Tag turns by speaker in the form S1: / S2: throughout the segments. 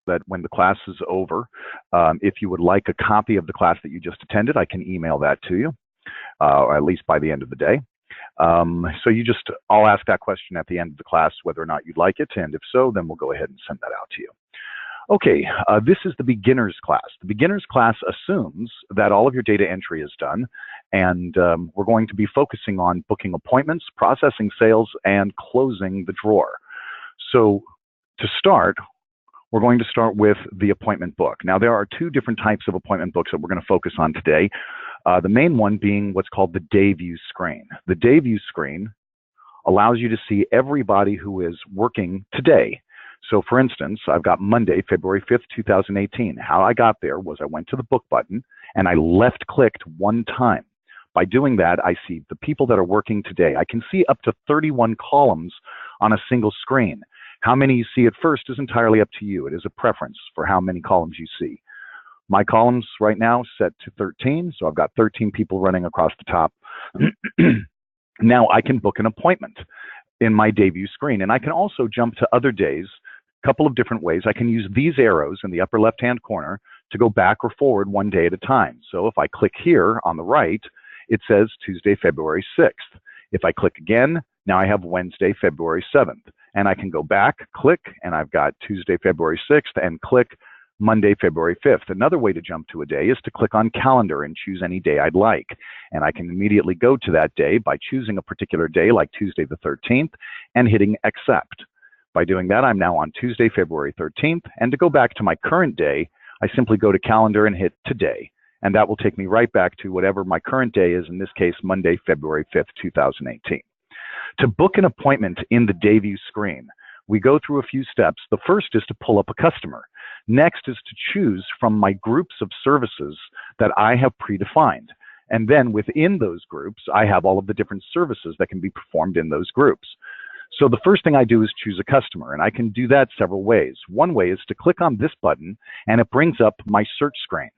S1: that when the class is over, if you would like a copy of the class that you just attended, I can email that to you, or at least by the end of the day. So I'll ask that question at the end of the class, whether or not you'd like it, and if so, then we'll go ahead and send that out to you. Okay, this is the beginner's class. The beginner's class assumes that all of your data entry is done, and we're going to be focusing on booking appointments, processing sales, and closing the drawer. So to start, we're going to start with the appointment book. Now, there are two different types of appointment books that we're going to focus on today. The main one being what's called the day view screen. The day view screen allows you to see everybody who is working today. So for instance, I've got Monday, February 5th, 2018. How I got there was I went to the book button and I left clicked one time. By doing that, I see the people that are working today. I can see up to 31 columns on a single screen. How many you see at first is entirely up to you. It is a preference for how many columns you see. My columns right now set to 13, so I've got 13 people running across the top. Now I can book an appointment in my day view screen, and I can also jump to other days a couple of different ways. I can use these arrows in the upper left-hand corner to go back or forward one day at a time. So if I click here on the right, it says Tuesday, February 6th. If I click again, now I have Wednesday, February 7th. And I can go back, click, and I've got Tuesday, February 6th, and click Monday, February 5th. Another way to jump to a day is to click on calendar and choose any day I'd like. And I can immediately go to that day by choosing a particular day like Tuesday the 13th and hitting accept. By doing that, I'm now on Tuesday, February 13th. And to go back to my current day, I simply go to calendar and hit today. And that will take me right back to whatever my current day is, in this case, Monday, February 5th, 2018. To book an appointment in the day view screen, we go through a few steps. The first is to pull up a customer. Next is to choose from my groups of services that I have predefined. And then within those groups, I have all of the different services that can be performed in those groups. So the first thing I do is choose a customer, and I can do that several ways. One way is to click on this button, and it brings up my search screen.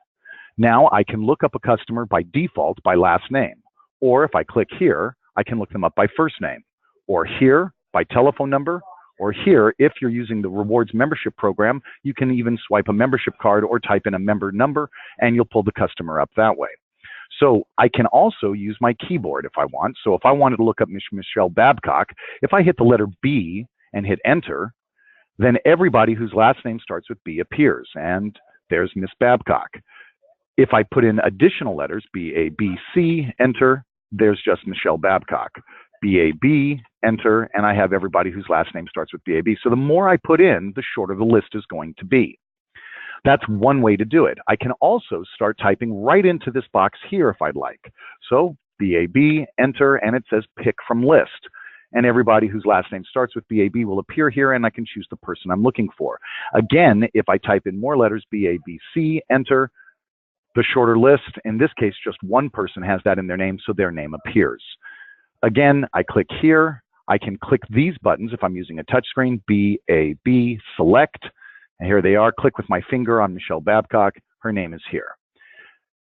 S1: Now I can look up a customer by default by last name, or if I click here, I can look them up by first name, or here by telephone number, or here, if you're using the rewards membership program, you can even swipe a membership card or type in a member number, and you'll pull the customer up that way. So I can also use my keyboard if I want. So if I wanted to look up Michelle Babcock, if I hit the letter B and hit enter, then everybody whose last name starts with B appears, and there's Miss Babcock. If I put in additional letters, B-A-B-C, enter, there's just Michelle Babcock. B-A-B, enter, and I have everybody whose last name starts with B-A-B. So the more I put in, the shorter the list is going to be. That's one way to do it. I can also start typing right into this box here if I'd like. So B-A-B, enter, and it says pick from list. And everybody whose last name starts with B-A-B will appear here, and I can choose the person I'm looking for. Again, if I type in more letters, B-A-B-C, enter, the shorter list, in this case, just one person has that in their name, so their name appears. Again, I click here. I can click these buttons if I'm using a touchscreen, B-A-B, select, and here they are. Click with my finger on Michelle Babcock. Her name is here.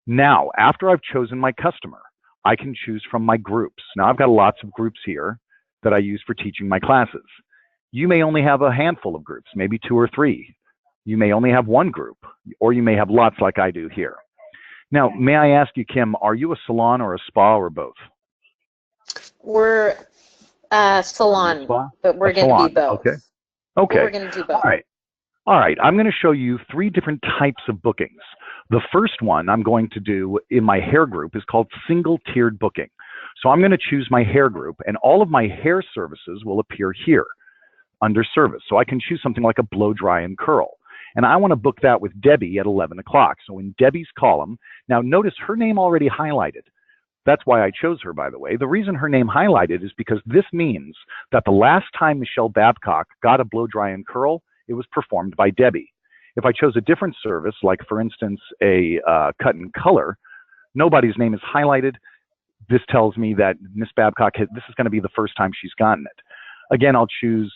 S1: Now, after I've chosen my customer, I can choose from my groups. Now, I've got lots of groups here that I use for teaching my classes. You may only have a handful of groups, maybe 2 or 3. You may only have one group, or you may have lots like I do here. Now, may I ask you, Kim, are you a salon or a spa or both?
S2: We're salon, but we're going to be both.
S1: Okay. Okay.
S2: We're going to do both.
S1: All right. All right. I'm going to show you 3 different types of bookings. The first one I'm going to do in my hair group is called single-tiered booking. So I'm going to choose my hair group, and all of my hair services will appear here under service. So I can choose something like a blow dry and curl. And I want to book that with Debbie at 11 o'clock. So in Debbie's column, now notice her name already highlighted. That's why I chose her, by the way. The reason her name highlighted is because this means that the last time Michelle Babcock got a blow dry and curl, it was performed by Debbie. If I chose a different service, like for instance, a cut and color, nobody's name is highlighted. This tells me that Miss Babcock, this is going to be the first time she's gotten it. Again, I'll choose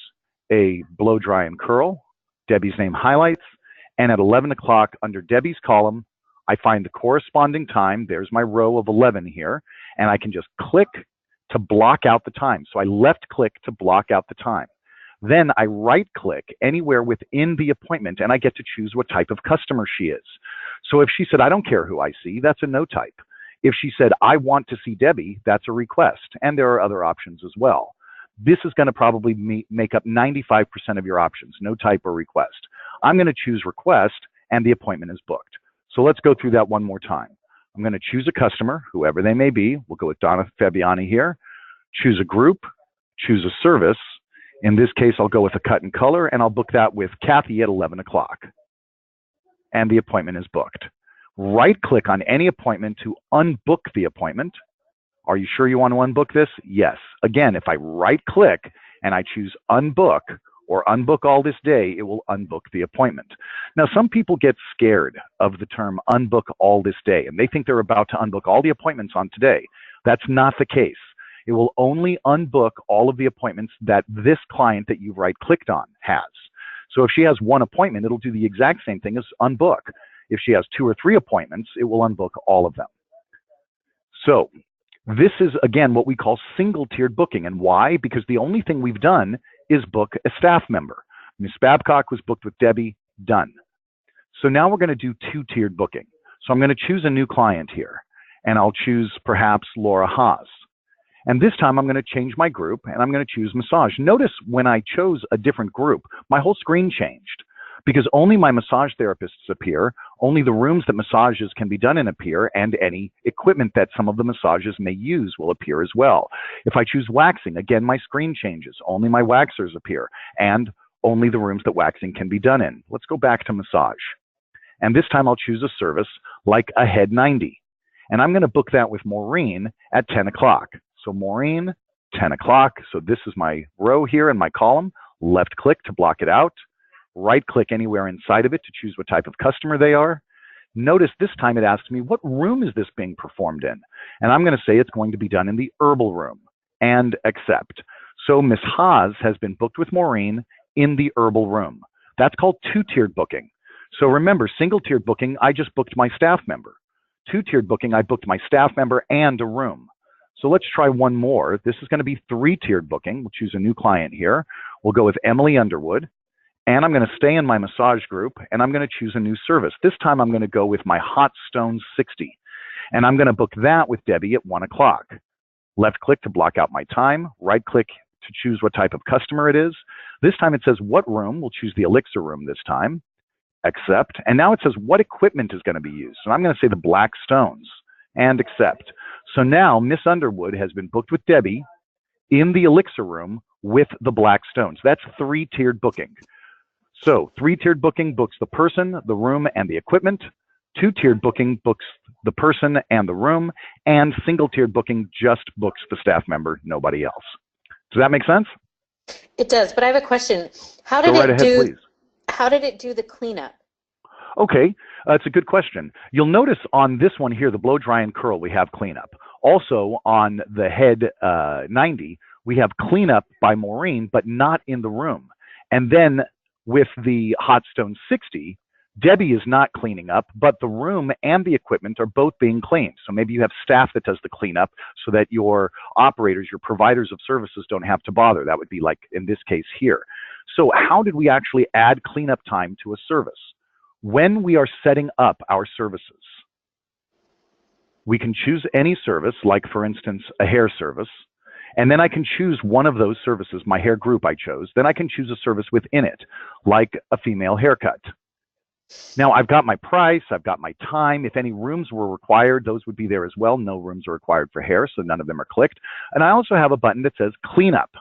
S1: a blow dry and curl. Debbie's name highlights, and at 11 o'clock under Debbie's column, I find the corresponding time. There's my row of 11 here, and I can just click to block out the time. So I left click to block out the time. Then I right-click anywhere within the appointment, and I get to choose what type of customer she is. So if she said, I don't care who I see, that's a no type. If she said, I want to see Debbie, that's a request. And there are other options as well. This is going to probably make up 95% of your options, no type or request. I'm going to choose request, and the appointment is booked. So let's go through that one more time. I'm going to choose a customer, whoever they may be. We'll go with Donna Fabiani here. Choose a group, choose a service. In this case, I'll go with a cut and color, and I'll book that with Kathy at 11 o'clock. And the appointment is booked. Right-click on any appointment to unbook the appointment. Are you sure you want to unbook this? Yes. Again, if I right-click and I choose unbook or unbook all this day, it will unbook the appointment. Now, some people get scared of the term unbook all this day, and they think they're about to unbook all the appointments on today. That's not the case. It will only unbook all of the appointments that this client that you've right-clicked on has. So if she has one appointment, it'll do the exact same thing as unbook. If she has 2 or 3 appointments, it will unbook all of them. So this is, again, what we call single-tiered booking. And why? Because the only thing we've done is book a staff member. Ms. Babcock was booked with Debbie, done. So now we're going to do 2-tiered booking. So I'm going to choose a new client here, and I'll choose perhaps Laura Haas. And this time I'm going to change my group, and I'm going to choose massage. Notice when I chose a different group, my whole screen changed, because only my massage therapists appear, only the rooms that massages can be done in appear, and any equipment that some of the massages may use will appear as well. If I choose waxing, again, my screen changes. Only my waxers appear, and only the rooms that waxing can be done in. Let's go back to massage. And this time I'll choose a service like a Head 90. And I'm going to book that with Maureen at 10 o'clock. So Maureen, 10 o'clock. So this is my row here in my column. Left click to block it out. Right click anywhere inside of it to choose what type of customer they are. Notice this time it asks me, what room is this being performed in? And I'm going to say it's going to be done in the herbal room, and accept. So Ms. Haas has been booked with Maureen in the herbal room. That's called 2-tiered booking. So remember, single-tiered booking, I just booked my staff member. 2-tiered booking, I booked my staff member and a room. So let's try one more. This is going to be 3-tiered booking. We'll choose a new client here. We'll go with Emily Underwood. And I'm going to stay in my massage group, and I'm going to choose a new service. This time I'm going to go with my Hot Stone 60. And I'm going to book that with Debbie at 1 o'clock. Left click to block out my time. Right click to choose what type of customer it is. This time it says what room. We'll choose the Elixir room this time. Accept. And now it says what equipment is going to be used. So I'm going to say the Black Stones, and accept. So now Miss Underwood has been booked with Debbie in the Elixir room with the Black Stones. That's 3-tiered booking. So 3-tiered booking books the person, the room, and the equipment. 2-tiered booking books the person and the room. And single-tiered booking just books the staff member, nobody else. Does that make sense?
S2: It does, but I have a question. How did it do the cleanup?
S1: Okay, it's a good question. You'll notice on this one here, the blow, dry, and curl, we have cleanup. Also on the Head 90, we have cleanup by Maureen, but not in the room. And then with the Hot Stone 60, Debbie is not cleaning up, but the room and the equipment are both being cleaned. So maybe you have staff that does the cleanup so that your operators, your providers of services don't have to bother. That would be like in this case here. So how did we actually add cleanup time to a service? When we are setting up our services, we can choose any service, like for instance, a hair service. And then I can choose one of those services, my hair group I chose. Then I can choose a service within it, like a female haircut. Now I've got my price, I've got my time. If any rooms were required, those would be there as well. No rooms are required for hair, so none of them are clicked. And I also have a button that says cleanup.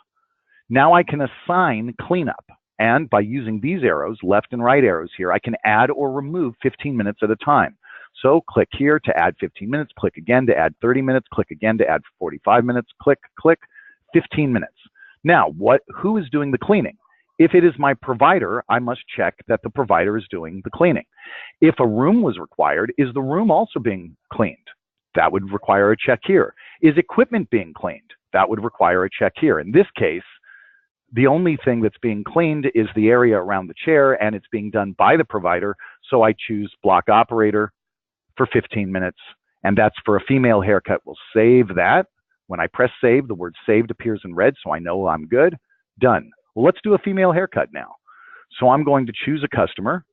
S1: Now I can assign cleanup. And by using these arrows, left and right arrows here, I can add or remove 15 minutes at a time. So click here to add 15 minutes, click again to add 30 minutes, click again to add 45 minutes, click, 15 minutes. Now, who is doing the cleaning? If it is my provider, I must check that the provider is doing the cleaning. If a room was required, is the room also being cleaned? That would require a check here. Is equipment being cleaned? That would require a check here. In this case, the only thing that's being cleaned is the area around the chair, and it's being done by the provider. So I choose block operator for 15 minutes, and that's for a female haircut. We'll save that. When I press save, the word saved appears in red, so I know I'm good. Done. Well, let's do a female haircut now. So I'm going to choose a customer.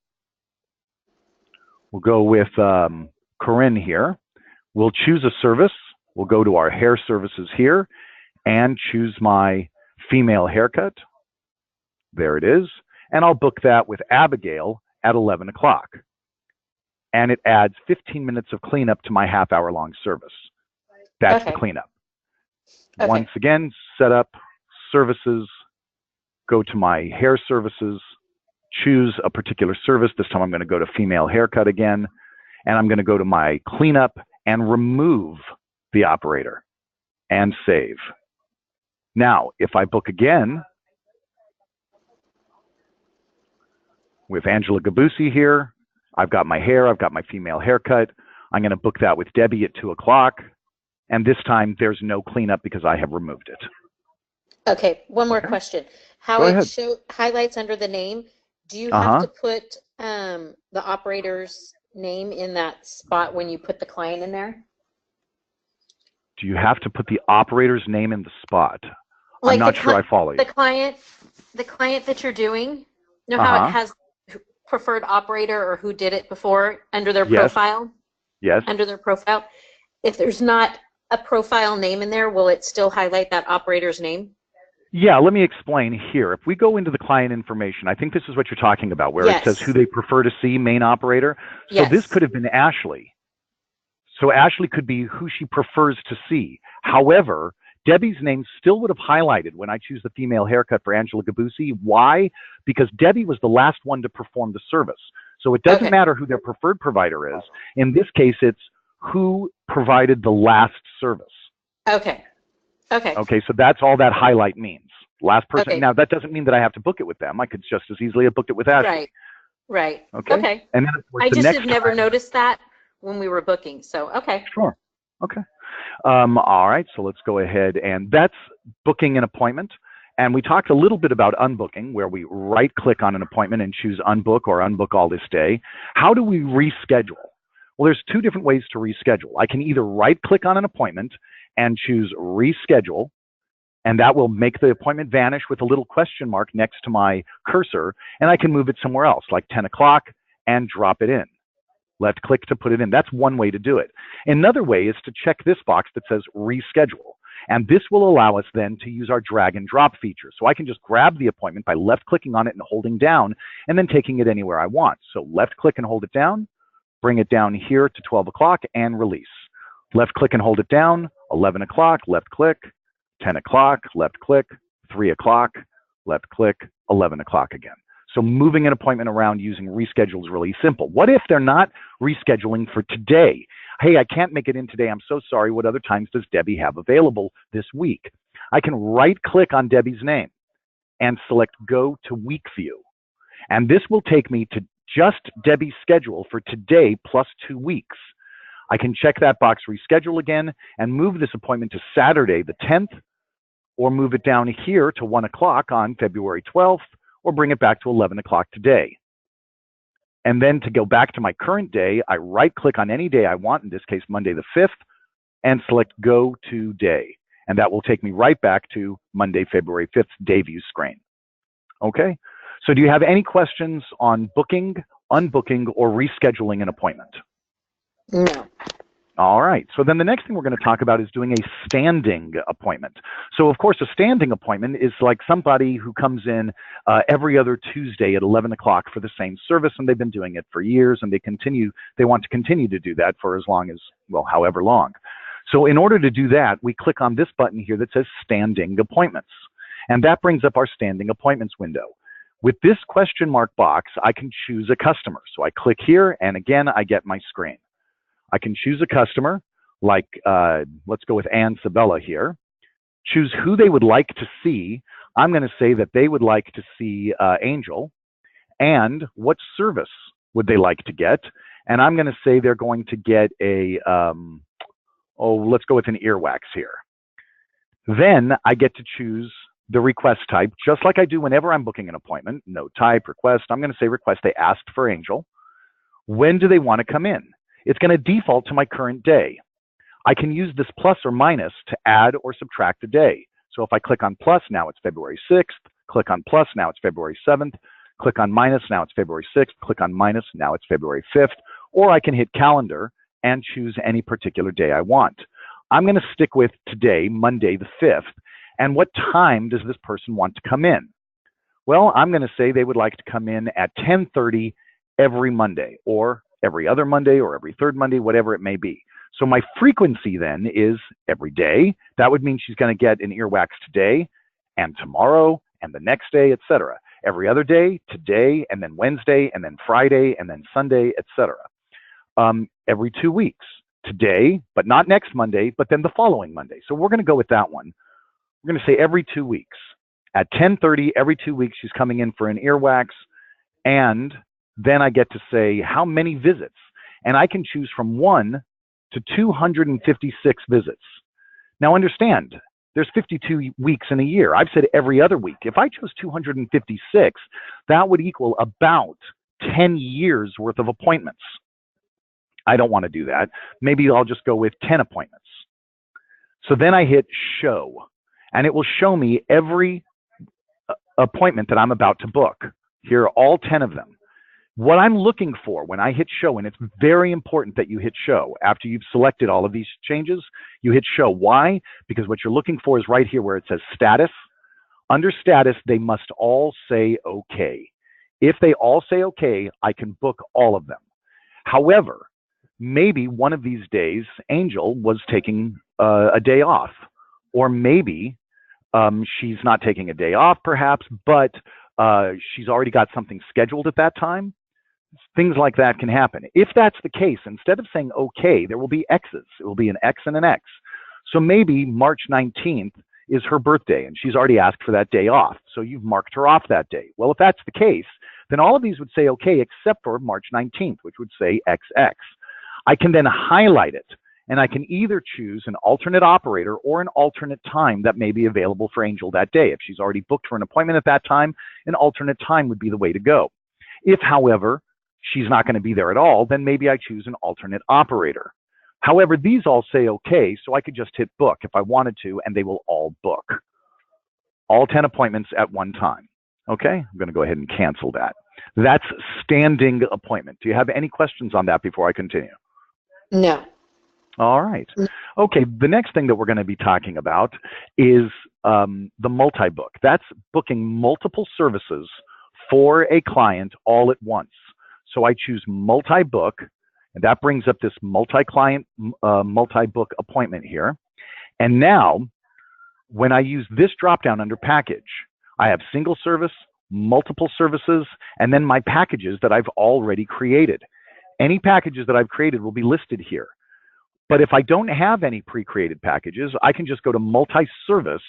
S1: We'll go with Corinne here. We'll choose a service. We'll go to our hair services here and choose my female haircut. There it is. And I'll book that with Abigail at 11 o'clock. And it adds 15 minutes of cleanup to my half-hour long service. That's the cleanup. Once again, set up services, go to my hair services, choose a particular service. This time I'm going to go to female haircut again, and I'm going to go to my cleanup and remove the operator and save. Now, if I book again with Angela Gabusi here, I've got my hair, I've got my female haircut. I'm going to book that with Debbie at 2 o'clock. And this time there's no cleanup because I have removed it.
S2: Okay, one more question. How it highlights under the name, do you have to put the operator's name in that spot when you put the client in there?
S1: Do you have to put the operator's name in the spot? I'm not sure I follow you.
S2: The client that you're doing, you know how it has preferred operator or who did it before under their profile?
S1: Yes.
S2: Under their profile. If there's not a profile name in there, will it still highlight that operator's name?
S1: Yeah, let me explain here. If we go into the client information, I think this is what you're talking about, where it says who they prefer to see, main operator. So this could have been Ashley. So Ashley could be who she prefers to see. However, Debbie's name still would have highlighted when I choose the female haircut for Angela Gabusi. Why? Because Debbie was the last one to perform the service. So it doesn't matter who their preferred provider is. In this case, it's who provided the last service. Okay, so that's all that highlight means. Last person. Now, that doesn't mean that I have to book it with them. I could just as easily have booked it with Ashley.
S2: Right.
S1: Okay. And then, of course,
S2: I just have never noticed that when we were booking. So,
S1: Sure. Okay. All right. So let's go ahead, and that's booking an appointment. And we talked a little bit about unbooking, where we right-click on an appointment and choose unbook or unbook all this day. How do we reschedule? Well, there's two different ways to reschedule. I can either right-click on an appointment and choose reschedule, and that will make the appointment vanish with a little question mark next to my cursor, and I can move it somewhere else, like 10 o'clock, and drop it in. Left click to put it in. That's one way to do it. Another way is to check this box that says reschedule, and this will allow us then to use our drag and drop feature. So I can just grab the appointment by left clicking on it and holding down, and then taking it anywhere I want. So left click and hold it down, bring it down here to 12 o'clock and release. Left click and hold it down, 11 o'clock, left click, 10 o'clock, left click, 3 o'clock, left click, 11 o'clock again. So moving an appointment around using reschedule is really simple. What if they're not rescheduling for today? Hey, I can't make it in today. I'm so sorry. What other times does Debbie have available this week? I can right click on Debbie's name and select Go to Week View. And this will take me to just Debbie's schedule for today plus 2 weeks. I can check that box, reschedule again, and move this appointment to Saturday the 10th, or move it down here to 1 o'clock on February 12th, or bring it back to 11 o'clock today. And then to go back to my current day, I right-click on any day I want, in this case Monday the 5th, and select Go to Day. And that will take me right back to Monday, February 5th, day view screen. Okay? So do you have any questions on booking, unbooking, or rescheduling an appointment?
S2: No.
S1: All right. So then the next thing we're going to talk about is doing a standing appointment. So, of course, a standing appointment is like somebody who comes in every other Tuesday at 11 o'clock for the same service, and they've been doing it for years, and they want to continue to do that for as long as, well, however long. So in order to do that, we click on this button here that says Standing Appointments, and that brings up our Standing Appointments window. With this question mark box, I can choose a customer. So I click here, and again, I get my screen. I can choose a customer, like, let's go with Ann Sabella here. Choose who they would like to see. I'm going to say that they would like to see Angel, and what service would they like to get. And I'm going to say they're going to get a, let's go with an earwax here. Then I get to choose the request type, just like I do whenever I'm booking an appointment. No type, request. I'm going to say request. They asked for Angel. When do they want to come in? It's going to default to my current day. I can use this plus or minus to add or subtract a day. So if I click on plus, now it's February 6th, Click on plus, now it's February 7th. Click on minus, now it's February 6th. Click on minus, now it's February 5th. Or I can hit calendar and choose any particular day I want. I'm going to stick with today, Monday the 5th. And what time does this person want to come in? Well, I'm going to say they would like to come in at 10:30 every Monday, or every other Monday, or every third Monday, whatever it may be. So my frequency then is every day. That would mean she's going to get an earwax today and tomorrow and the next day, etc. Every other day, today, and then Wednesday, and then Friday, and then Sunday, etc. Every 2 weeks, today, but not next Monday, but then the following Monday. So we're going to go with that one. We're going to say every 2 weeks. At 10:30, every 2 weeks, she's coming in for an earwax. And then I get to say how many visits. And I can choose from 1 to 256 visits. Now understand, there's 52 weeks in a year. I've said every other week. If I chose 256, that would equal about 10 years worth of appointments. I don't want to do that. Maybe I'll just go with 10 appointments. So then I hit show, and it will show me every appointment that I'm about to book. Here are all 10 of them. What I'm looking for when I hit show, and it's very important that you hit show after you've selected all of these changes, you hit show. Why? Because what you're looking for is right here where it says status. Under status, they must all say okay. If they all say okay, I can book all of them. However, maybe one of these days, Angel was taking a day off, or maybe she's not taking a day off perhaps, but she's already got something scheduled at that time. Things like that can happen. If that's the case, instead of saying okay, there will be X's. It will be an X and an X. So maybe March 19th is her birthday and she's already asked for that day off. So you've marked her off that day. Well, if that's the case, then all of these would say okay, except for March 19th, which would say XX. I can then highlight it, and I can either choose an alternate operator or an alternate time that may be available for Angel that day. If she's already booked for an appointment at that time, an alternate time would be the way to go. If, however, she's not going to be there at all, then maybe I choose an alternate operator. However, these all say okay, so I could just hit book if I wanted to, and they will all book. All 10 appointments at one time. Okay, I'm going to go ahead and cancel that. That's standing appointment. Do you have any questions on that before I continue?
S2: No.
S1: All right. Okay, the next thing that we're going to be talking about is the multi-book. That's booking multiple services for a client all at once. So I choose multi-book, and that brings up this multi-client, multi-book appointment here. And now, when I use this drop-down under package, I have single service, multiple services, and then my packages that I've already created. Any packages that I've created will be listed here. But if I don't have any pre-created packages, I can just go to multi-service,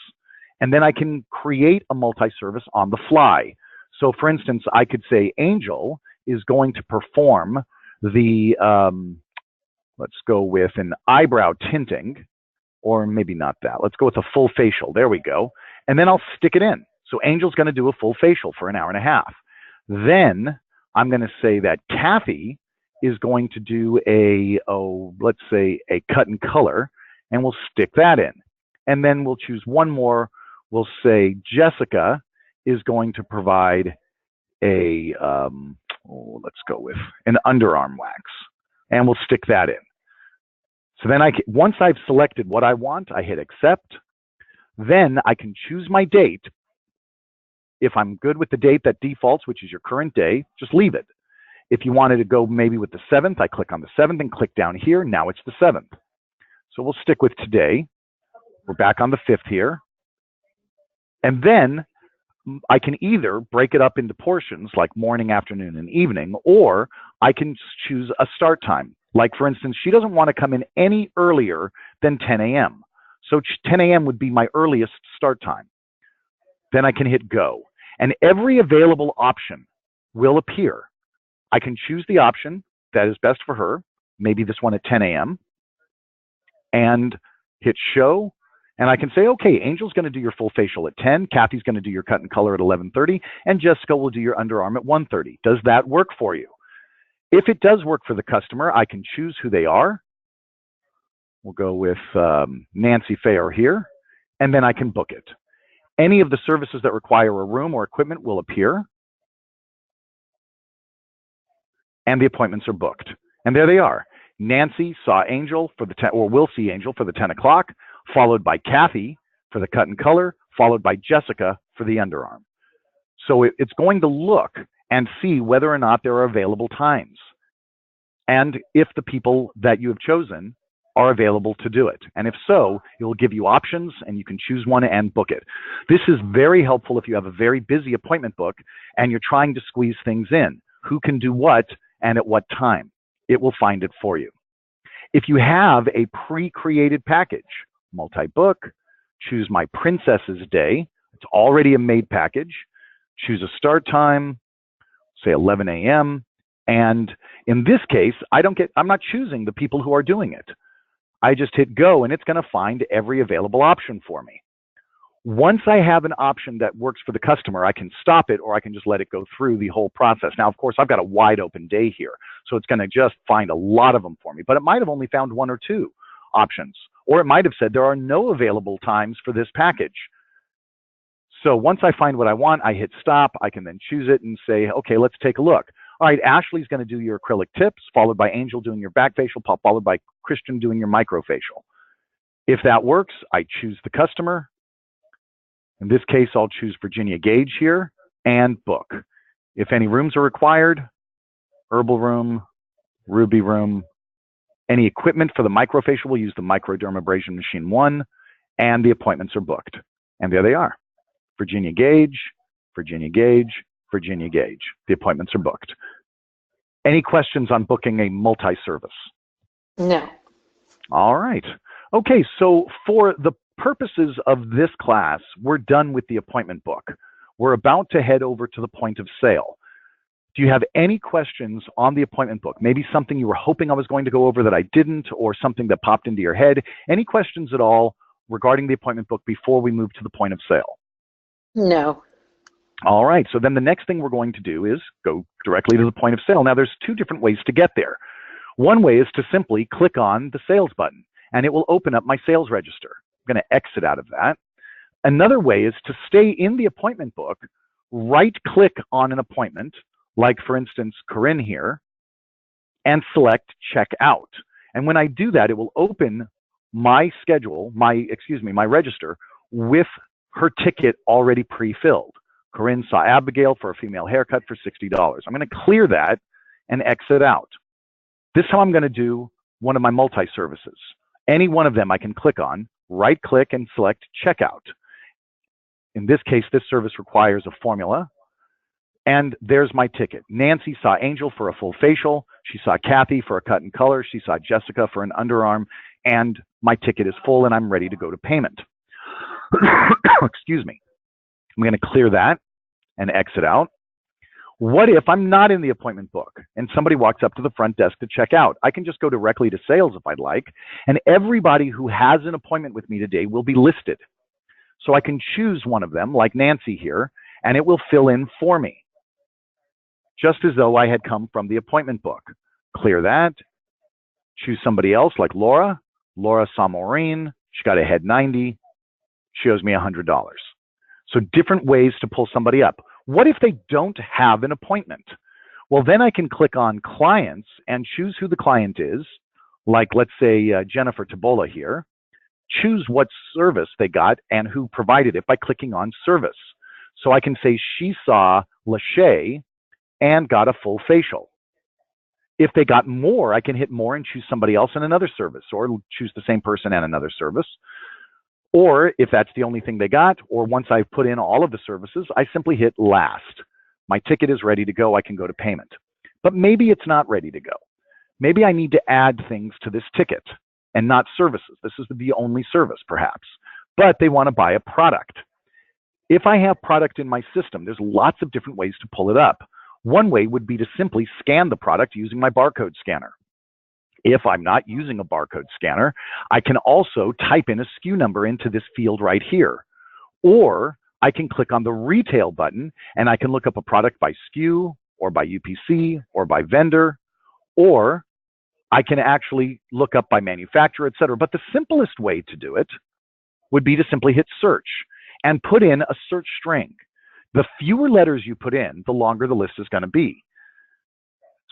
S1: and then I can create a multi-service on the fly. So for instance, I could say Angel is going to perform the, let's go with an eyebrow tinting, or maybe not that. Let's go with a full facial. There we go. And then I'll stick it in. So Angel's going to do a full facial for an hour and a half. Then I'm going to say that Kathy is going to do a, let's say a cut and color, and we'll stick that in. And then we'll choose one more. We'll say Jessica is going to provide a, let's go with an underarm wax, and we'll stick that in. So then once I've selected what I want, I hit accept. Then I can choose my date. If I'm good with the date that defaults, which is your current day, just leave it. If you wanted to go maybe with the 7th, I click on the 7th and click down here. Now it's the 7th. So we'll stick with today. We're back on the 5th here. And then I can either break it up into portions like morning, afternoon, and evening, or I can choose a start time. Like for instance, she doesn't want to come in any earlier than 10 a.m. So 10 a.m. would be my earliest start time. Then I can hit go. And every available option will appear. I can choose the option that is best for her, maybe this one at 10 a.m., and hit show. And I can say, okay, Angel's going to do your full facial at 10, Kathy's going to do your cut and color at 11:30, and Jessica will do your underarm at 1:30. Does that work for you? If it does work for the customer, I can choose who they are. We'll go with Nancy Fair here, and then I can book it. Any of the services that require a room or equipment will appear, and the appointments are booked. And there they are. Nancy saw Angel for the 10, or will see Angel for the 10 o'clock, followed by Kathy for the cut and color, followed by Jessica for the underarm. So it's going to look and see whether or not there are available times, and if the people that you have chosen are available to do it. And if so, it will give you options, and you can choose one and book it. This is very helpful if you have a very busy appointment book and you're trying to squeeze things in. Who can do what and at what time? It will find it for you. If you have a pre-created package, multi-book, choose My Princess's Day. It's already a made package. Choose a start time, say 11 a.m. And in this case, I'm not choosing the people who are doing it. I just hit go, and it's going to find every available option for me. Once I have an option that works for the customer, I can stop it, or I can just let it go through the whole process. Now, of course, I've got a wide open day here, so it's going to just find a lot of them for me, but it might have only found one or two options, or it might have said there are no available times for this package. So once I find what I want, I hit stop. I can then choose it and say, okay, let's take a look. All right, Ashley's going to do your acrylic tips, followed by Angel doing your back facial, followed by Christian doing your microfacial. If that works, I choose the customer. In this case, I'll choose Virginia Gage here and book. If any rooms are required, herbal room, ruby room, any equipment for the microfacial, we'll use the microdermabrasion machine 1, and the appointments are booked. And there they are. Virginia Gage, Virginia Gage, Virginia Gage. The appointments are booked. Any questions on booking a multi-service?
S2: No.
S1: All right. Okay, so for the purposes of this class, we're done with the appointment book. We're about to head over to the point of sale. Do you have any questions on the appointment book? Maybe something you were hoping I was going to go over that I didn't, or something that popped into your head? Any questions at all regarding the appointment book before we move to the point of sale?
S2: No.
S1: All right, so then the next thing we're going to do is go directly to the point of sale. Now, there's two different ways to get there. One way is to simply click on the sales button, and it will open up my sales register. I'm going to exit out of that. Another way is to stay in the appointment book, right-click on an appointment, like, for instance, Corinne here, and select Check Out. And when I do that, it will open my schedule, my register, with her ticket already pre-filled. Corinne saw Abigail for a female haircut for $60. I'm going to clear that and exit out. This time I'm going to do one of my multi-services. Any one of them I can click on, right-click, and select Checkout. In this case, this service requires a formula. And there's my ticket. Nancy saw Angel for a full facial. She saw Kathy for a cut and color. She saw Jessica for an underarm. And my ticket is full, and I'm ready to go to payment. Excuse me. I'm going to clear that and exit out. What if I'm not in the appointment book and somebody walks up to the front desk to check out? I can just go directly to sales if I'd like, and everybody who has an appointment with me today will be listed. So I can choose one of them, like Nancy here, and it will fill in for me, just as though I had come from the appointment book. Clear that. Choose somebody else, like Laura. Laura saw Maureen. She got a head 90. She owes me $100. So different ways to pull somebody up. What if they don't have an appointment? Well, then I can click on clients and choose who the client is, like, let's say, Jennifer Tabola here. Choose what service they got and who provided it by clicking on service. So I can say she saw Lachey and got a full facial. If they got more, I can hit more and choose somebody else in another service, or choose the same person and another service. Or if that's the only thing they got, or once I've put in all of the services, I simply hit last. My ticket is ready to go. I can go to payment. But maybe it's not ready to go. Maybe I need to add things to this ticket and not services. This is the only service, perhaps. But they want to buy a product. If I have product in my system, there's lots of different ways to pull it up. One way would be to simply scan the product using my barcode scanner. If I'm not using a barcode scanner, I can also type in a SKU number into this field right here. Or I can click on the retail button and I can look up a product by SKU or by UPC or by vendor, or I can actually look up by manufacturer, etc. But the simplest way to do it would be to simply hit search. and put in a search string. The fewer letters you put in, the longer the list is going to be.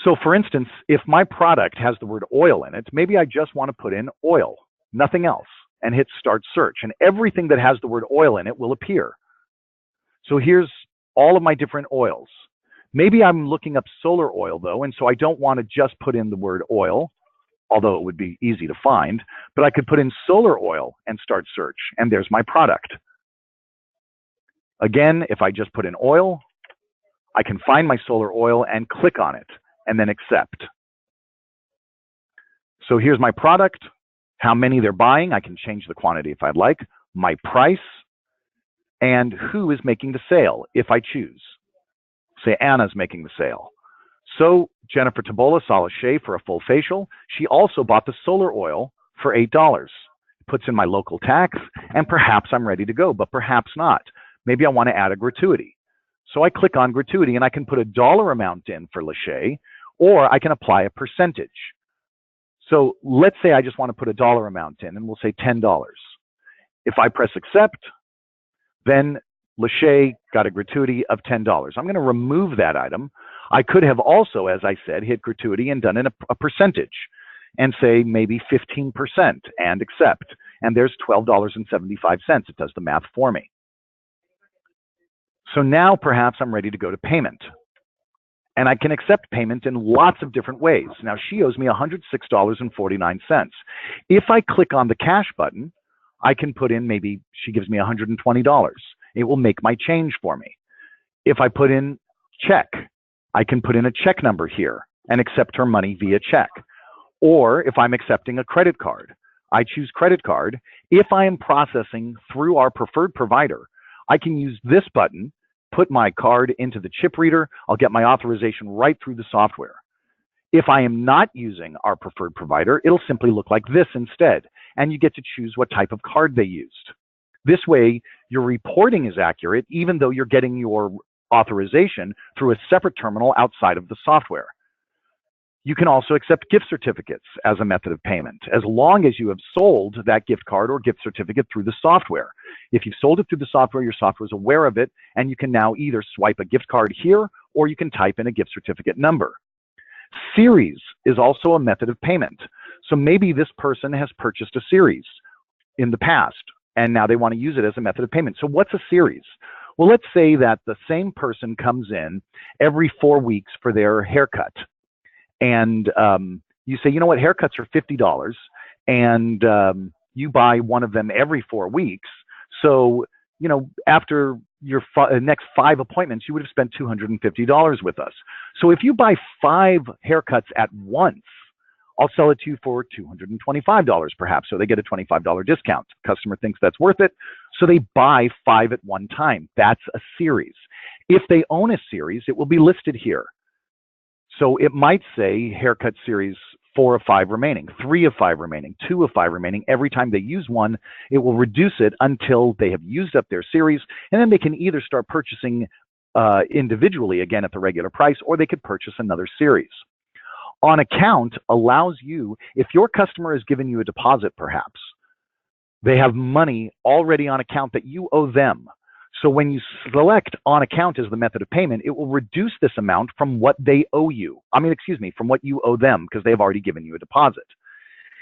S1: So for instance, if my product has the word oil in it, maybe I just want to put in oil, nothing else, and hit start search. And everything that has the word oil in it will appear. So here's all of my different oils. Maybe I'm looking up solar oil though, and so I don't want to just put in the word oil, although it would be easy to find, but I could put in solar oil and start search, and there's my product. Again, if I just put in oil, I can find my solar oil and click on it, and then accept. So here's my product, how many they're buying. I can change the quantity if I'd like, my price, and who is making the sale if I choose. Say Anna's making the sale. So Jennifer Tabola saw Lachey for a full facial. She also bought the solar oil for $8. Puts in my local tax, and perhaps I'm ready to go, but perhaps not. Maybe I want to add a gratuity. So I click on gratuity, and I can put a dollar amount in for Lachey, or I can apply a percentage. So let's say I just want to put a dollar amount in, and we'll say $10. If I press accept, then Lachey got a gratuity of $10. I'm going to remove that item. I could have also, as I said, hit gratuity and done in a percentage and say maybe 15% and accept. And there's $12.75. It does the math for me. So now perhaps I'm ready to go to payment. And I can accept payment in lots of different ways. Now she owes me $106.49. If I click on the cash button, I can put in, maybe she gives me $120. It will make my change for me. If I put in check, I can put in a check number here and accept her money via check. Or if I'm accepting a credit card, I choose credit card. If I am processing through our preferred provider, I can use this button, put my card into the chip reader. I'll get my authorization right through the software. If I am not using our preferred provider, it'll simply look like this instead, and you get to choose what type of card they used. This way, your reporting is accurate, even though you're getting your authorization through a separate terminal outside of the software. You can also accept gift certificates as a method of payment, as long as you have sold that gift card or gift certificate through the software. If you've sold it through the software, your software is aware of it, and you can now either swipe a gift card here, or you can type in a gift certificate number. Series is also a method of payment. So maybe this person has purchased a series in the past, and now they want to use it as a method of payment. So what's a series? Well, let's say that the same person comes in every 4 weeks for their haircut. And you say, you know what, haircuts are $50, and you buy one of them every 4 weeks. So, you know, after your next 5 appointments, you would have spent $250 with us. So if you buy 5 haircuts at once, I'll sell it to you for $225 perhaps. So they get a $25 discount. Customer thinks that's worth it. So they buy 5 at one time. That's a series. If they own a series, it will be listed here. So it might say haircut series 4 of 5 remaining, 3 of 5 remaining, 2 of 5 remaining. Every time they use one, it will reduce it until they have used up their series. And then they can either start purchasing individually again at the regular price, or they could purchase another series. On account allows you, if your customer has given you a deposit perhaps, they have money already on account that you owe them. So when you select on account as the method of payment, it will reduce this amount from what they owe you. From what you owe them, because they've already given you a deposit.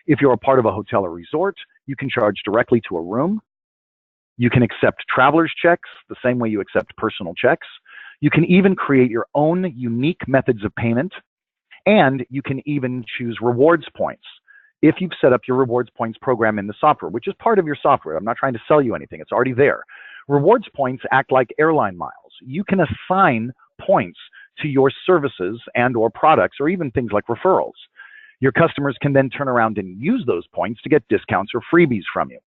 S1: If you're a part of a hotel or resort, you can charge directly to a room. You can accept traveler's checks the same way you accept personal checks. You can even create your own unique methods of payment. And you can even choose rewards points if you've set up your rewards points program in the software, which is part of your software. I'm not trying to sell you anything. It's already there. Rewards points act like airline miles. You can assign points to your services and or products, or even things like referrals. Your customers can then turn around and use those points to get discounts or freebies from you.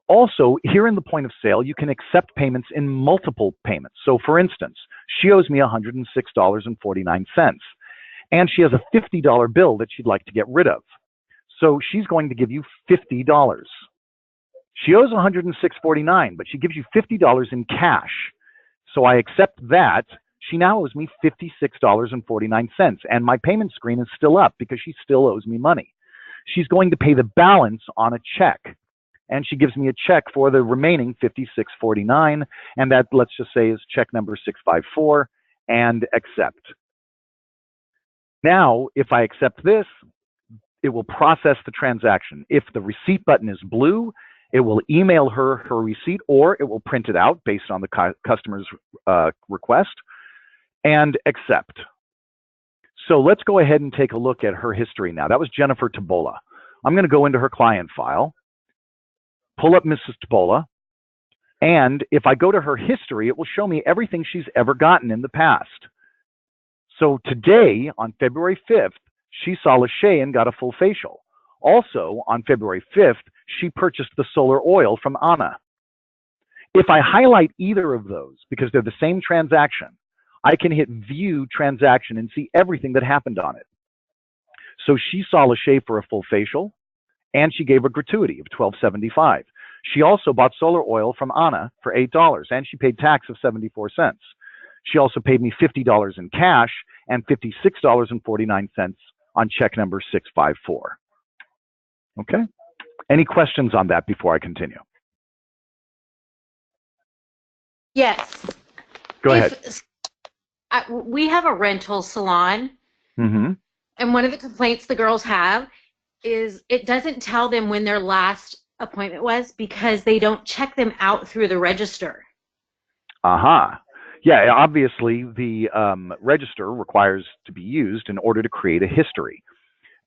S1: Also, here in the point of sale, you can accept payments in multiple payments. So for instance, she owes me $106.49. And she has a $50 bill that she'd like to get rid of. So she's going to give you $50. She owes $106.49, but she gives you $50 in cash. So I accept that. She now owes me $56.49, and my payment screen is still up because she still owes me money. She's going to pay the balance on a check. and she gives me a check for the remaining $56.49, and that, let's just say, is check number 654, and accept. Now, if I accept this, it will process the transaction. If the receipt button is blue, it will email her her receipt, or it will print it out based on the customer's request, and accept. So let's go ahead and take a look at her history now. That was Jennifer Tabola. I'm going to go into her client file, pull up Mrs. Tabola, and if I go to her history, it will show me everything she's ever gotten in the past. So today, on February 5th, she saw Lachey and got a full facial. Also, on February 5th, she purchased the solar oil from Anna. If I highlight either of those, because they're the same transaction, I can hit View Transaction and see everything that happened on it. So she saw Lachey for a full facial, and she gave a gratuity of $12.75. She also bought solar oil from Anna for $8, and she paid tax of 74 cents. She also paid me $50 in cash and $56.49 on check number 654. Okay? Any questions on that before I continue?
S2: Yes.
S1: Go ahead.
S2: We have a rental salon,
S1: Mm-hmm.
S2: and one of the complaints the girls have is it doesn't tell them when their last appointment was because they don't check them out through the register.
S1: Aha. Yeah, obviously the register requires to be used in order to create a history.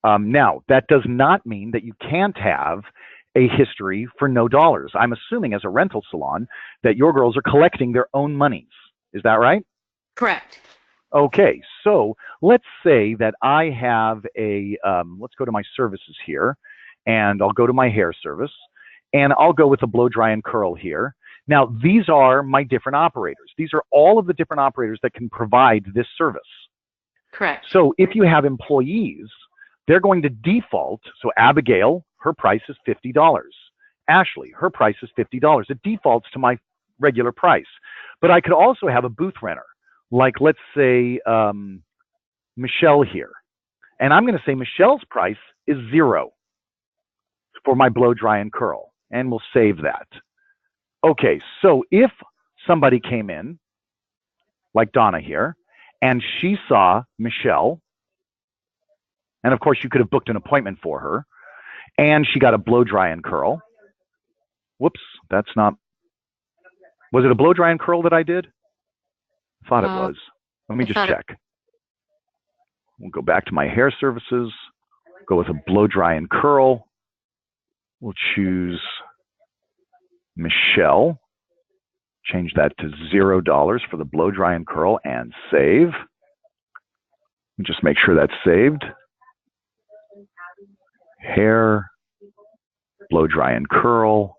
S1: Now, that does not mean that you can't have a history for no dollars. I'm assuming as a rental salon that your girls are collecting their own monies. Is that right?
S2: Correct.
S1: Okay, so let's say that I have a, let's go to my services here, and I'll go to my hair service, and I'll go with a blow, dry, and curl here. Now, these are my different operators. These are all of the different operators that can provide this service.
S2: Correct.
S1: So if you have employees, they're going to default. So Abigail, her price is $50. Ashley, her price is $50. It defaults to my regular price. But I could also have a booth renter, like let's say Michelle here. And I'm going to say Michelle's price is $0 for my blow, dry, and curl. And we'll save that. Okay, so if somebody came in, like Donna here, and she saw Michelle, and of course you could have booked an appointment for her, and she got a blow, dry, and curl. Whoops, that's not, was it a blow, dry, and curl that I did? I thought it was. Let me just check. We'll go back to my hair services, go with a blow, dry, and curl. We'll choose Michelle, change that to $0 for the blow, dry, and curl, and save. Just make sure that's saved. Hair, blow, dry, and curl.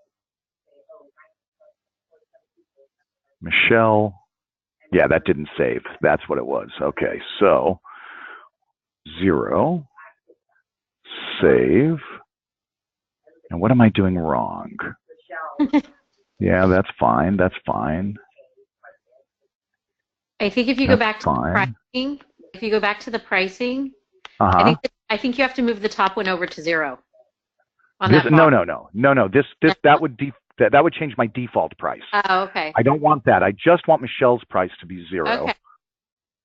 S1: Michelle. Yeah, that didn't save. That's what it was. Okay, so 0, save. And what am I doing wrong? Yeah, that's fine. That's fine.
S2: I think if you go back to the pricing, I think you have to move the top one over to 0.
S1: No. That would change my default price.
S2: Oh, okay.
S1: I don't want that. I just want Michelle's price to be 0.
S2: Okay.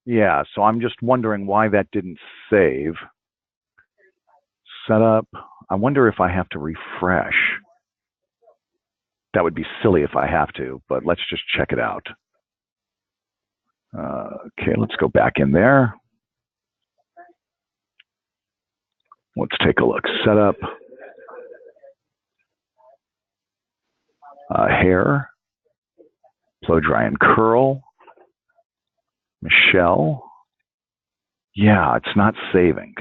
S1: Yeah, so I'm just wondering why that didn't save. Setup. I wonder if I have to refresh. That would be silly if I have to, but let's just check it out. Okay, let's go back in there. Let's take a look. Setup. Hair. Blow, dry, and curl. Michelle. Yeah, it's not saving.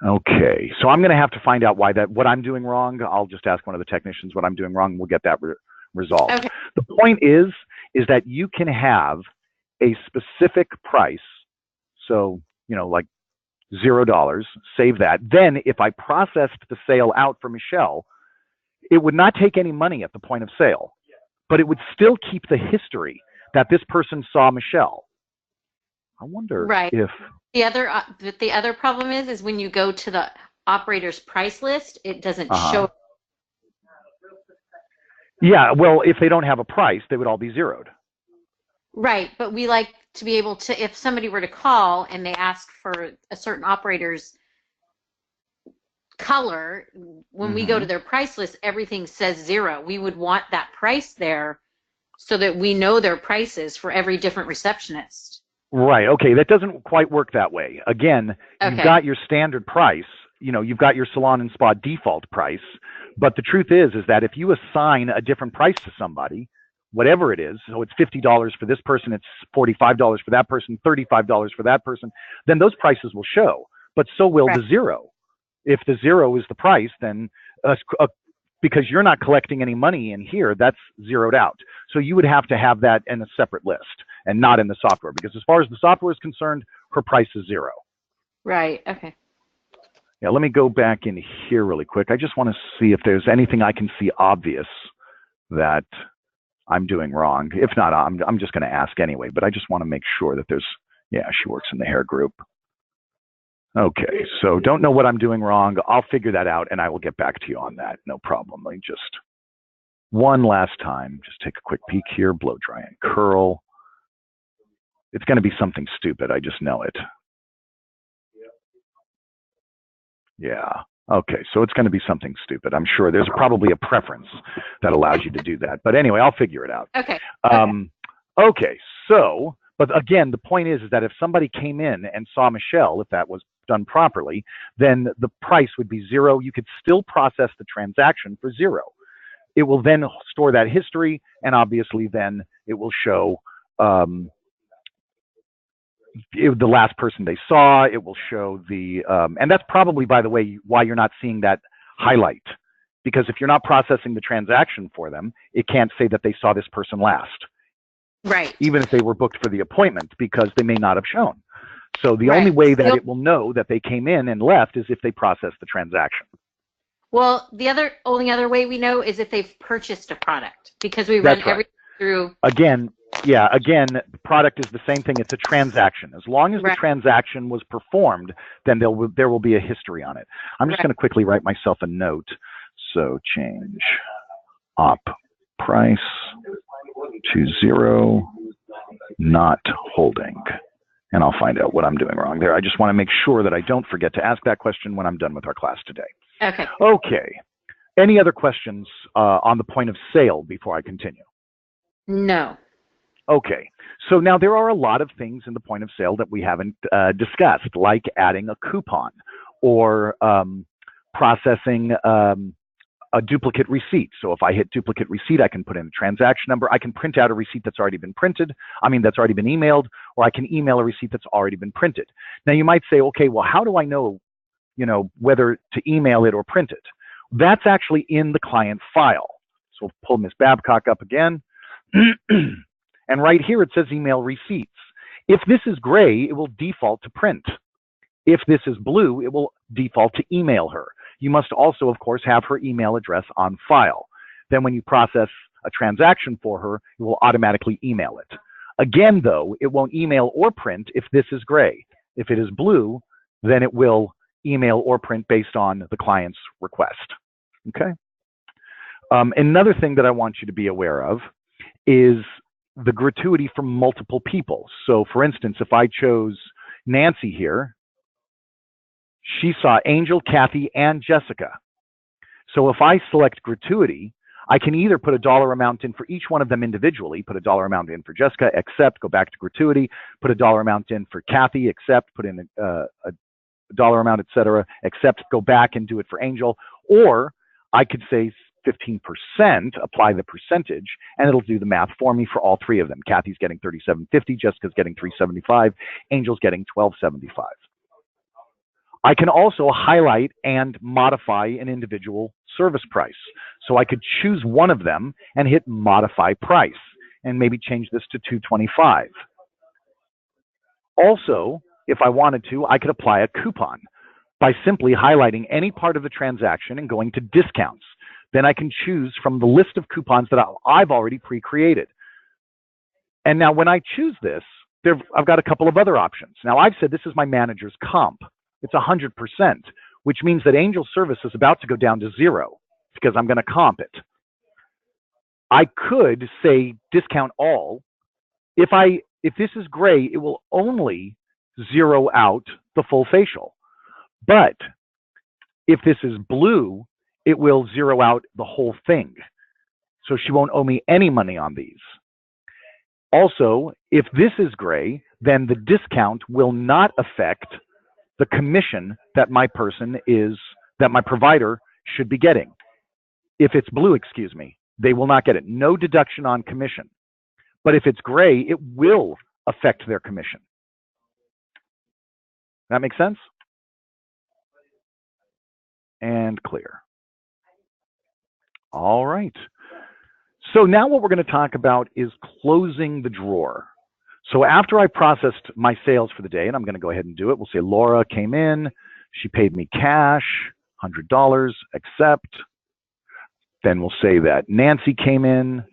S1: Okay, so I'm going to have to find out what I'm doing wrong. I'll just ask one of the technicians what I'm doing wrong, and we'll get that resolved. Okay. The point is that you can have a specific price, so, like $0, save that. Then if I processed the sale out for Michelle, it would not take any money at the point of sale, but it would still keep the history that this person saw Michelle. I wonder if...
S2: The other problem is when you go to the operator's price list, it doesn't show.
S1: Yeah, well, if they don't have a price, they would all be zeroed.
S2: Right, but we like to be able to, if somebody were to call and they ask for a certain operator's color, when we go to their price list, everything says 0. We would want that price there so that we know their prices for every different receptionist.
S1: Right. Okay. That doesn't quite work that way. Again, you've got your standard price. You've got your salon and spa default price. But the truth is that if you assign a different price to somebody, whatever it is, so it's $50 for this person, it's $45 for that person, $35 for that person, then those prices will show. But so will the 0. If the 0 is the price, then because you're not collecting any money in here, that's zeroed out. So you would have to have that in a separate list and not in the software, because as far as the software is concerned, her price is 0.
S2: Right. Okay.
S1: Yeah, let me go back in here really quick. I just want to see if there's anything I can see obvious that I'm doing wrong. If not, I'm just going to ask anyway, but I just want to make sure that there's, yeah, she works in the hair group. Okay, so don't know what I'm doing wrong. I'll figure that out and I will get back to you on that. No problem. Let me just, one last time, just take a quick peek here, blow dry and curl. It's going to be something stupid. I just know it. Yeah. Okay, so it's going to be something stupid. I'm sure there's probably a preference that allows you to do that. But anyway, I'll figure it out.
S2: Okay.
S1: Okay, so, but again, the point is that if somebody came in and saw Michelle, if that was done properly, then the price would be 0. You could still process the transaction for 0. It will then store that history, and obviously then it will show the last person they saw. It will show the, and that's probably, by the way, why you're not seeing that highlight. Because if you're not processing the transaction for them, it can't say that they saw this person last.
S2: Right.
S1: Even if they were booked for the appointment, because they may not have shown. So the only way that it will know that they came in and left is if they process the transaction.
S2: Well, the only other way we know is if they've purchased a product, because we run everything through.
S1: Again, the product is the same thing. It's a transaction. As long as the transaction was performed, then there will be a history on it. I'm just going to quickly write myself a note. So change op price to 0, not holding. And I'll find out what I'm doing wrong there. I just want to make sure that I don't forget to ask that question when I'm done with our class today.
S2: Okay.
S1: Okay. Any other questions on the point of sale before I continue?
S2: No.
S1: Okay. So now there are a lot of things in the point of sale that we haven't discussed, like adding a coupon or processing a duplicate receipt. So if I hit duplicate receipt, I can put in a transaction number. I can print out a receipt that's already been printed. That's already been emailed, or I can email a receipt that's already been printed. Now you might say, okay, well, how do I know, whether to email it or print it? That's actually in the client file. So we'll pull Ms. Babcock up again. And right here, it says email receipts. If this is gray, it will default to print. If this is blue, it will default to email her. You must also, of course, have her email address on file. Then when you process a transaction for her, it will automatically email it. Again, though, it won't email or print if this is gray. If it is blue, then it will email or print based on the client's request. Okay? Another thing that I want you to be aware of is the gratuity for multiple people. So, for instance, if I chose Nancy here, she saw Angel, Kathy, and Jessica. So if I select gratuity, I can either put a dollar amount in for each one of them individually, put a dollar amount in for Jessica, accept, go back to gratuity, put a dollar amount in for Kathy, accept, put in a dollar amount, etc., accept, go back and do it for Angel. Or I could say 15%, apply the percentage, and it'll do the math for me for all 3 of them. Kathy's getting $37.50, Jessica's getting $3.75, Angel's getting $12.75. I can also highlight and modify an individual service price. So I could choose one of them and hit modify price and maybe change this to $2.25. Also, if I wanted to, I could apply a coupon by simply highlighting any part of the transaction and going to discounts. Then I can choose from the list of coupons that I've already pre-created. And now when I choose this, I've got a couple of other options. Now I've said this is my manager's comp. It's 100%, which means that Angel service is about to go down to 0 because I'm going to comp it. I could say discount all. If this is gray, it will only zero out the full facial. But if this is blue, it will zero out the whole thing. So she won't owe me any money on these. Also, if this is gray, then the discount will not affect the commission that my provider should be getting. If it's blue, excuse me, they will not get it. No deduction on commission. But if it's gray, it will affect their commission. That makes sense? And clear. All right. So now what we're going to talk about is closing the drawer. So after I processed my sales for the day, and I'm going to go ahead and do it, we'll say Laura came in, she paid me cash, $100, accept. Then we'll say that Nancy came in,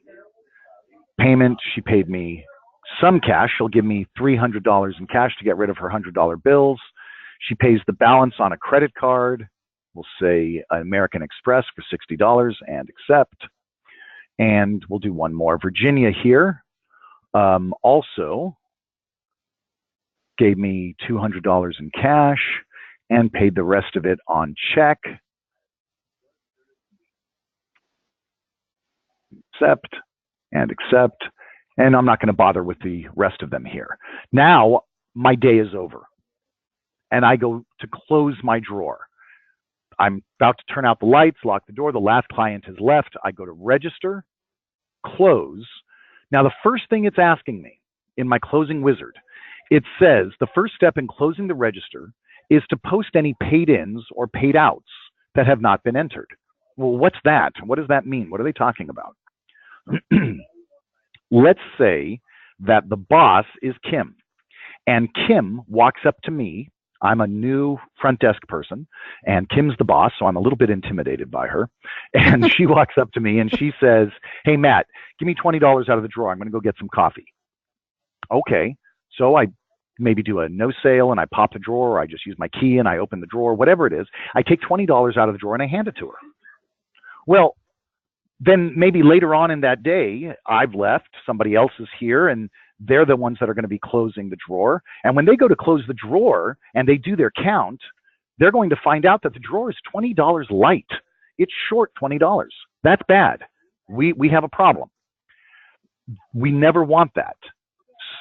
S1: payment, she paid me some cash. She'll give me $300 in cash to get rid of her $100 bills. She pays the balance on a credit card. We'll say American Express for $60 and accept. And we'll do one more. Virginia here also gave me $200 in cash and paid the rest of it on check. Accept and accept. And I'm not going to bother with the rest of them here. Now my day is over and I go to close my drawer. I'm about to turn out the lights, lock the door. The last client has left. I go to register, close. Now, the first thing it's asking me in my closing wizard, it says the first step in closing the register is to post any paid ins or paid outs that have not been entered. Well, what's that? What does that mean? What are they talking about? Let's say that the boss is Kim, and Kim walks up to me. I'm a new front desk person, and Kim's the boss, so I'm a little bit intimidated by her. And she walks up to me and she says, "Hey, Matt, give me $20 out of the drawer. I'm going to go get some coffee." Okay, so I maybe do a no sale and I pop the drawer, or I just use my key and I open the drawer, whatever it is. I take $20 out of the drawer and I hand it to her. Well, then maybe later on in that day, I've left, somebody else is here, and they're the ones that are going to be closing the drawer. And when they go to close the drawer and they do their count, they're going to find out that the drawer is $20 light. It's short $20. That's bad. We have a problem. We never want that.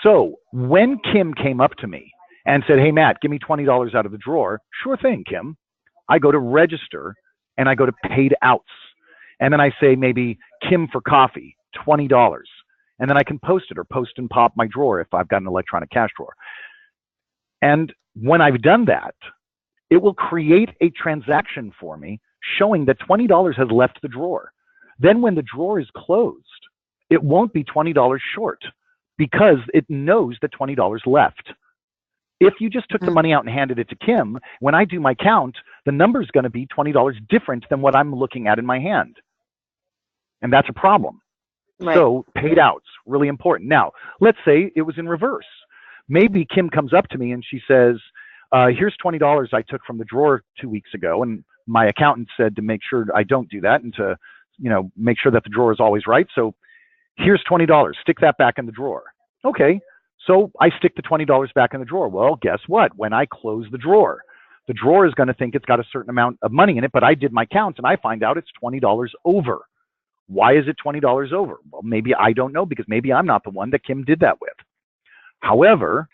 S1: So when Kim came up to me and said, "Hey, Matt, give me $20 out of the drawer," sure thing, Kim. I go to register and I go to paid outs. And then I say maybe Kim for coffee, $20. And then I can post it or post and pop my drawer if I've got an electronic cash drawer. And when I've done that, it will create a transaction for me showing that $20 has left the drawer. Then when the drawer is closed, it won't be $20 short because it knows that $20 left. If you just took the money out and handed it to Kim, when I do my count, the number is going to be $20 different than what I'm looking at in my hand. And that's a problem. Right. So paid outs, really important. Now, let's say it was in reverse. Maybe Kim comes up to me and she says, "Here's $20 I took from the drawer 2 weeks ago, and my accountant said to make sure I don't do that and to, make sure that the drawer is always right. So here's $20. Stick that back in the drawer." Okay, so I stick the $20 back in the drawer. Well, guess what? When I close the drawer is going to think it's got a certain amount of money in it, but I did my count and I find out it's $20 over. Why is it $20 over? Well, maybe I don't know, because maybe I'm not the one that Kim did that with. However,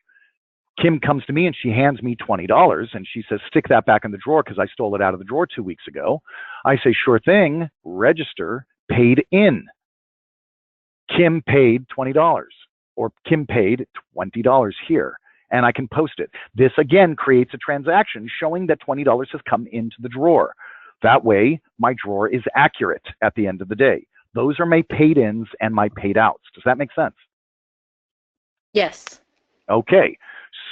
S1: Kim comes to me and she hands me $20 and she says, "Stick that back in the drawer because I stole it out of the drawer 2 weeks ago." I say, "Sure thing, register, paid in." Kim paid $20, or Kim paid $20 here, and I can post it. This again creates a transaction showing that $20 has come into the drawer. That way, my drawer is accurate at the end of the day. Those are my paid ins and my paid outs. Does that make sense?
S2: Yes.
S1: Okay.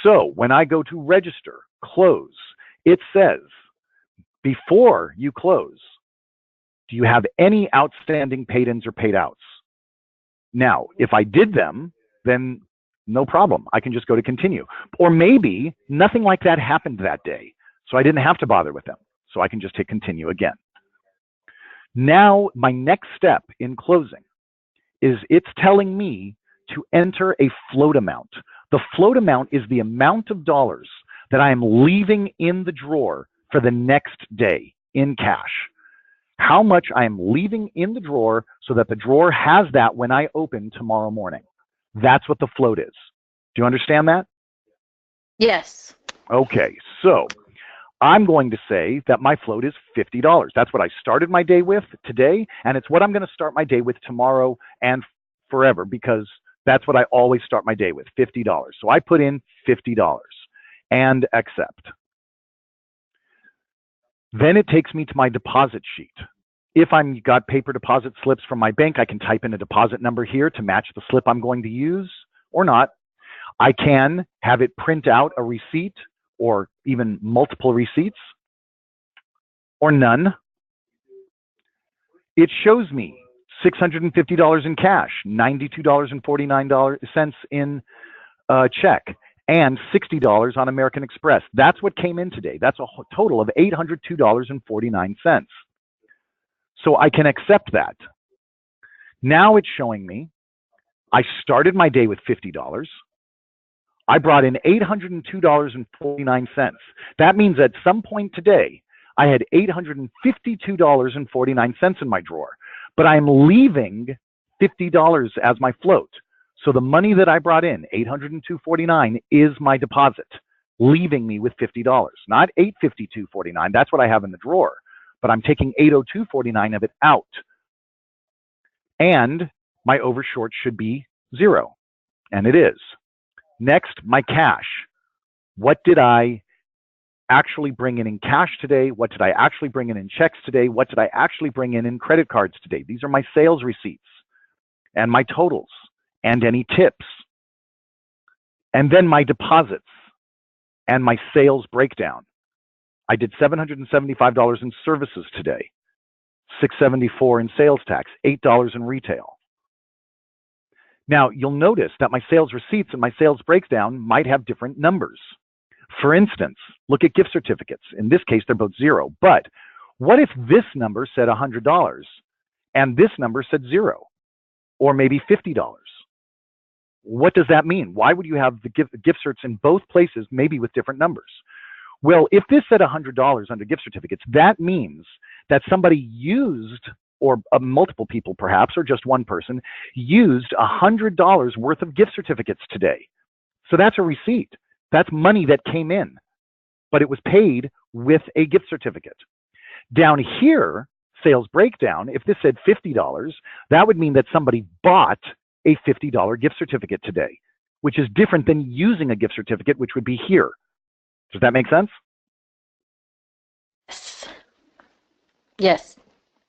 S1: So when I go to register, close, it says, before you close, do you have any outstanding paid ins or paid outs? Now, if I did them, then no problem. I can just go to continue. Or maybe nothing like that happened that day, so I didn't have to bother with them. So I can just hit continue again. Now, my next step in closing is it's telling me to enter a float amount. The float amount is the amount of dollars that I am leaving in the drawer for the next day in cash. How much I am leaving in the drawer so that the drawer has that when I open tomorrow morning. That's what the float is. Do you understand that?
S2: Yes.
S1: Okay, so I'm going to say that my float is $50. That's what I started my day with today, and it's what I'm going to start my day with tomorrow and forever, because that's what I always start my day with, $50. So I put in $50 and accept. Then it takes me to my deposit sheet. If I've got paper deposit slips from my bank, I can type in a deposit number here to match the slip I'm going to use or not. I can have it print out a receipt or even multiple receipts or none. It shows me $650 in cash, $92.49 in check, and $60 on American Express. That's what came in today. That's a total of $802.49. So I can accept that. Now it's showing me I started my day with $50. I brought in $802.49. That means at some point today, I had $852.49 in my drawer, but I'm leaving $50 as my float. So the money that I brought in, $802.49, is my deposit, leaving me with $50, not $852.49. That's what I have in the drawer, but I'm taking $802.49 of it out. And my overshort should be 0, and it is. Next, my cash. What did I actually bring in cash today? What did I actually bring in checks today? What did I actually bring in credit cards today? These are my sales receipts and my totals and any tips. And then my deposits and my sales breakdown. I did $775 in services today, $674 in sales tax, $8 in retail. Now, you'll notice that my sales receipts and my sales breakdown might have different numbers. For instance, look at gift certificates. In this case, they're both 0. But what if this number said $100 and this number said 0, or maybe $50? What does that mean? Why would you have the gift certs in both places, maybe with different numbers? Well, if this said $100 under gift certificates, that means that somebody used, or multiple people perhaps, or just one person, used $100 worth of gift certificates today. So that's a receipt. That's money that came in, but it was paid with a gift certificate. Down here, sales breakdown, if this said $50, that would mean that somebody bought a $50 gift certificate today, which is different than using a gift certificate, which would be here. Does that make sense?
S2: Yes.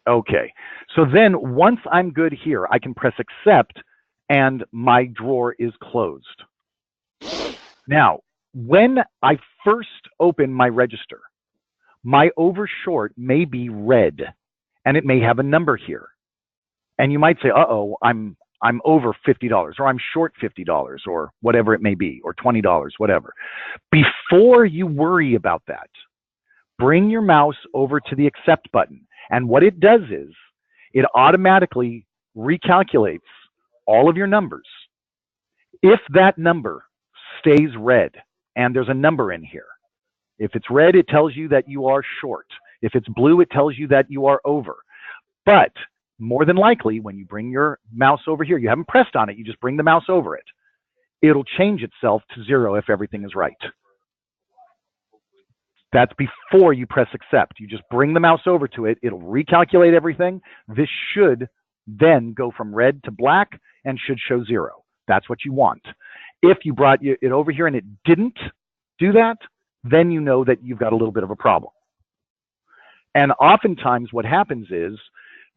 S1: Okay. So then once I'm good here, I can press accept and my drawer is closed. Now, when I first open my register, my overshort may be red and it may have a number here. And you might say, uh-oh, I'm over $50 or I'm short $50 or whatever it may be, or $20, whatever. Before you worry about that, bring your mouse over to the accept button. And what it does is it automatically recalculates all of your numbers. If that number stays red, and there's a number in here, if it's red, it tells you that you are short. If it's blue, it tells you that you are over. But more than likely, when you bring your mouse over here, you haven't pressed on it, you just bring the mouse over it, it'll change itself to 0 if everything is right. That's before you press accept. You just bring the mouse over to it. It'll recalculate everything. This should then go from red to black and should show 0. That's what you want. If you brought it over here and it didn't do that, then you know that you've got a little bit of a problem. And oftentimes what happens is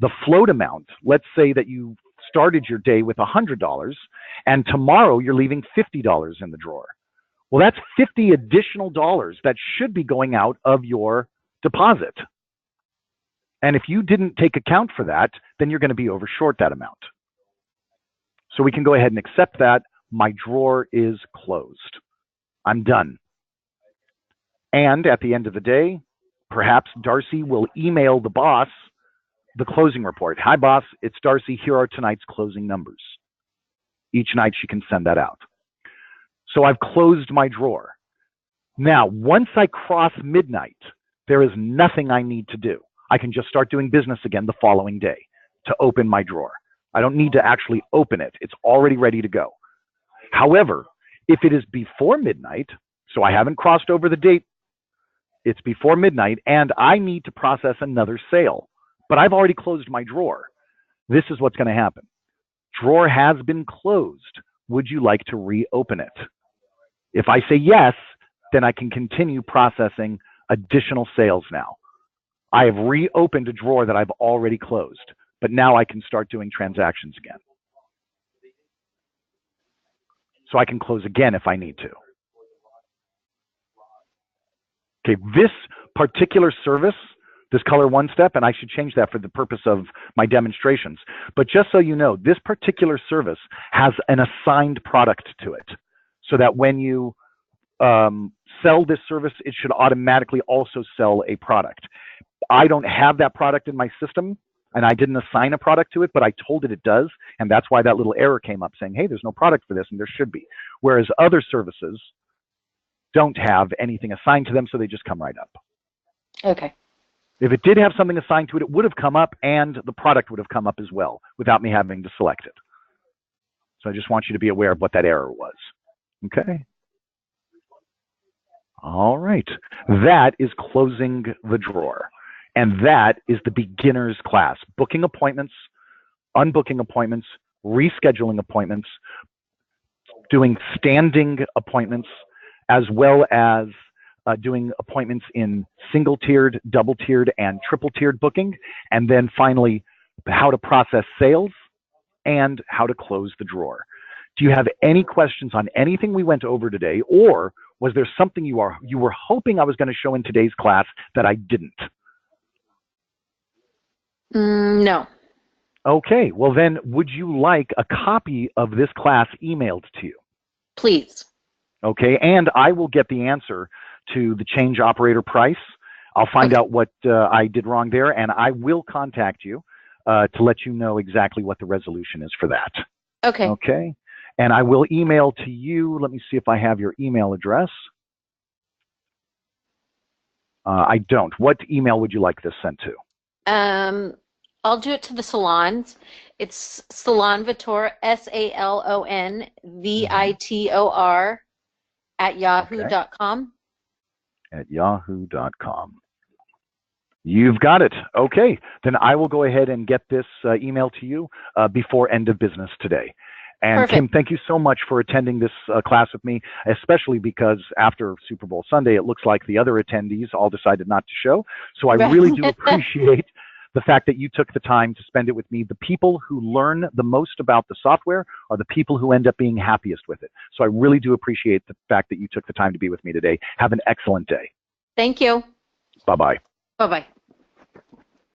S1: the float amount, let's say that you started your day with $100 and tomorrow you're leaving $50 in the drawer. Well, that's $50 additional dollars that should be going out of your deposit. And if you didn't take account for that, then you're going to be over short that amount. So we can go ahead and accept that. My drawer is closed. I'm done. And at the end of the day, perhaps Darcy will email the boss the closing report. Hi, boss. It's Darcy. Here are tonight's closing numbers. Each night she can send that out. So I've closed my drawer. Now, once I cross midnight, there is nothing I need to do. I can just start doing business again the following day to open my drawer. I don't need to actually open it. It's already ready to go. However, if it is before midnight, so I haven't crossed over the date, it's before midnight, and I need to process another sale, but I've already closed my drawer. This is what's going to happen. Drawer has been closed. Would you like to reopen it? If I say yes, then I can continue processing additional sales now. I have reopened a drawer that I've already closed, but now I can start doing transactions again. So I can close again if I need to. Okay, this particular service, this color one step, and I should change that for the purpose of my demonstrations, but just so you know, this particular service has an assigned product to it, so that when you sell this service, it should automatically also sell a product. I don't have that product in my system, and I didn't assign a product to it, but I told it does, and that's why that little error came up saying, hey, there's no product for this, and there should be. Whereas other services don't have anything assigned to them, so they just come right up.
S2: Okay.
S1: If it did have something assigned to it, it would have come up, and the product would have come up as well without me having to select it. So I just want you to be aware of what that error was. Okay? All right. That is closing the drawer. And that is the beginner's class. Booking appointments, unbooking appointments, rescheduling appointments, doing standing appointments, as well as doing appointments in single-tiered, double-tiered, and triple-tiered booking. And then finally, how to process sales and how to close the drawer. Do you have any questions on anything we went over today, or was there something you were hoping I was going to show in today's class that I didn't?
S2: No.
S1: Okay, well then, would you like a copy of this class emailed to you?
S2: Please.
S1: Okay, and I will get the answer to the change operator price. I'll find out what I did wrong there, and I will contact you to let you know exactly what the resolution is for that.
S2: Okay.
S1: Okay, and I will email to you. Let me see if I have your email address. I don't. What email would you like this sent to?
S2: I'll do it to the salons. It's Salon Vitor, SALON VITOR at yahoo.com.
S1: At yahoo.com. You've got it. Okay, then I will go ahead and get this email to you before end of business today. And
S2: Perfect.
S1: Kim, thank you so much for attending this class with me, especially because after Super Bowl Sunday, it looks like the other attendees all decided not to show. So I really do appreciate the fact that you took the time to spend it with me. The people who learn the most about the software are the people who end up being happiest with it. So I really do appreciate the fact that you took the time to be with me today. Have an excellent day.
S2: Thank you.
S1: Bye-bye.
S2: Bye-bye.